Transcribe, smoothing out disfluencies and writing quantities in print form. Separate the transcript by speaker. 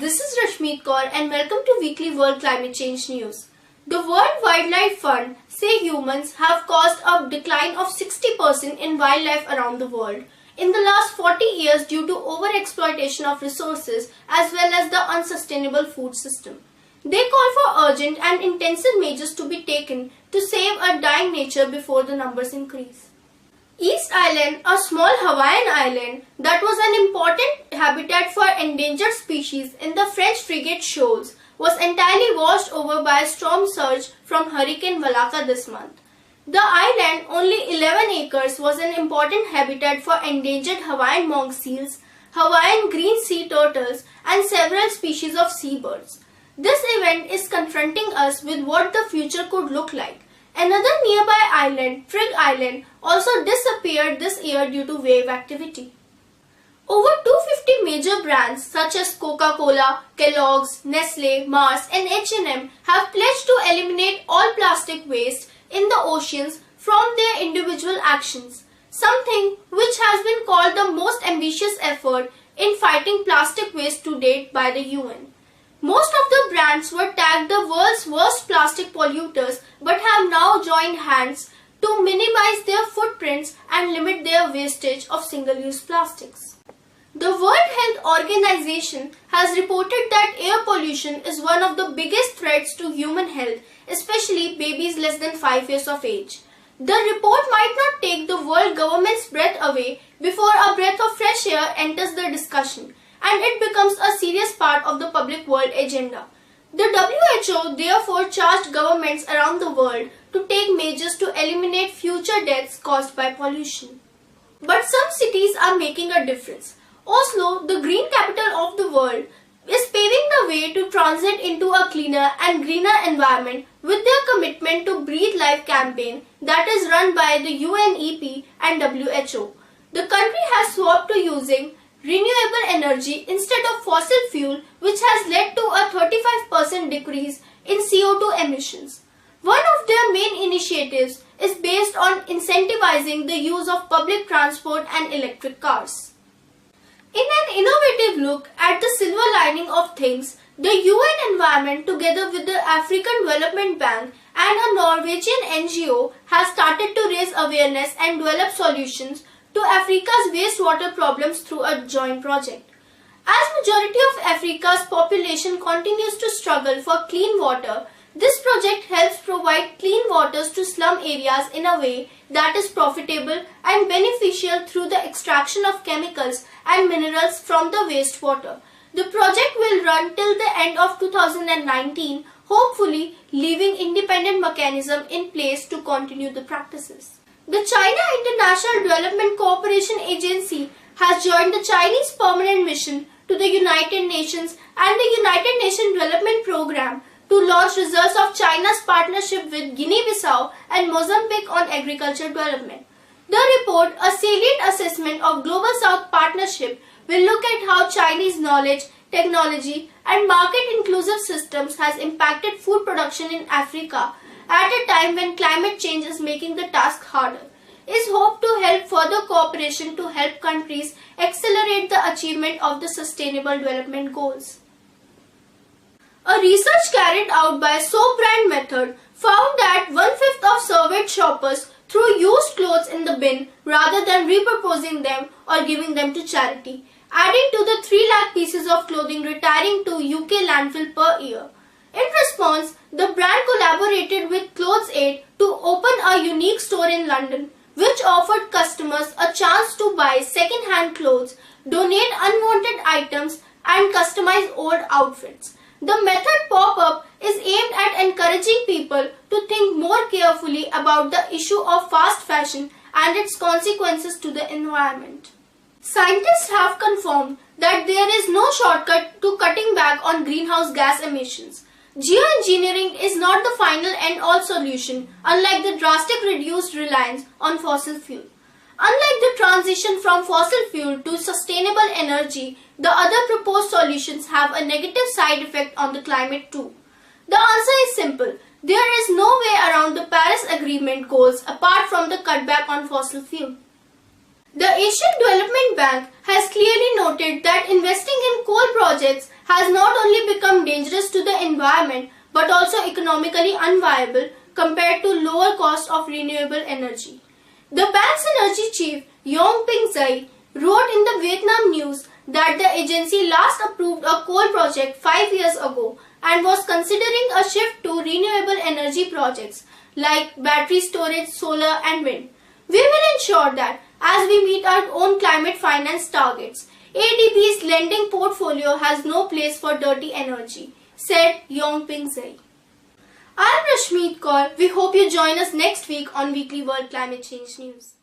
Speaker 1: this is Rashmeet Kaur and welcome to Weekly World Climate Change News. The World Wildlife Fund say humans have caused a decline of 60% in wildlife around the world in the last 40 years due to overexploitation of resources as well as the unsustainable food system. They call for urgent and intensive measures to be taken to save a dying nature before the numbers increase. East Island, a small Hawaiian island that was an important habitat for endangered species in the French frigate shoals, was entirely washed over by a storm surge from Hurricane Valaka this month. The island, only 11 acres, was an important habitat for endangered Hawaiian monk seals, Hawaiian green sea turtles, and several species of seabirds. This event is confronting us with what the future could look like. Another nearby island, Frigg Island, also disappeared this year due to wave activity. Over 250 major brands such as Coca-Cola, Kellogg's, Nestle, Mars and H&M have pledged to eliminate all plastic waste in the oceans from their individual actions, something which has been called the most ambitious effort in fighting plastic waste to date by the UN. Most of the brands were tagged the world's worst plastic polluters but have now joined hands to minimize their footprints and limit their wastage of single-use plastics. The World Health Organization has reported that air pollution is one of the biggest threats to human health, especially babies less than 5 years of age. The report might not take the world government's breath away before a breath of fresh air enters the discussion, and it becomes a serious part of the public world agenda. The WHO therefore charged governments around the world to take measures to eliminate future deaths caused by pollution. But some cities are making a difference. Oslo, the green capital of the world, is paving the way to transit into a cleaner and greener environment with their commitment to Breathe Life campaign that is run by the UNEP and WHO. The country has swapped to using renewable energy instead of fossil fuel, which has led to a 35% decrease in CO2 emissions. One of their main initiatives is based on incentivizing the use of public transport and electric cars. In an innovative look at the silver lining of things, the UN Environment together with the African Development Bank and a Norwegian NGO has started to raise awareness and develop solutions to Africa's wastewater problems through a joint project. As majority of Africa's population continues to struggle for clean water, this project helps provide clean waters to slum areas in a way that is profitable and beneficial through the extraction of chemicals and minerals from the wastewater. The project will run till the end of 2019, hopefully leaving independent mechanism in place to continue the practices. The China International Development Cooperation Agency has joined the Chinese Permanent Mission to the United Nations and the United Nations Development Programme to launch results of China's partnership with Guinea-Bissau and Mozambique on agriculture development. The report, a salient assessment of Global South Partnership, will look at how Chinese knowledge, technology and market-inclusive systems has impacted food production in Africa at a time when climate change is making the task harder. Is hoped to help further cooperation to help countries accelerate the achievement of the Sustainable Development Goals. A research carried out by Soap Brand Method found that 1/5 of surveyed shoppers threw used clothes in the bin rather than repurposing them or giving them to charity, adding to the 3 lakh pieces of clothing retiring to UK landfill per year. In response, the brand collaborated with Clothes Aid to open a unique store in London, which offered customers a chance to buy second-hand clothes, donate unwanted items, and customize old outfits. The method pop-up is aimed at encouraging people to think more carefully about the issue of fast fashion and its consequences to the environment. Scientists have confirmed that there is no shortcut to cutting back on greenhouse gas emissions. Geoengineering is not the final end-all solution, unlike the drastic reduced reliance on fossil fuel. Unlike the transition from fossil fuel to sustainable energy, the other proposed solutions have a negative side effect on the climate too. The answer is simple. There is no way around the Paris Agreement goals apart from the cutback on fossil fuel. The Asian Development Bank has clearly noted that investing in coal projects has not only become dangerous to the environment but also economically unviable compared to lower cost of renewable energy. The bank's energy chief, Yong Ping Zai, wrote in the Vietnam News that the agency last approved a coal project 5 years ago and was considering a shift to renewable energy projects like battery storage, solar and wind. We will ensure that as we meet our own climate finance targets, ADB's lending portfolio has no place for dirty energy, said Yong Ping Zai. I'm Rashmeet Kaur. We hope you join us next week on Weekly World Climate Change News.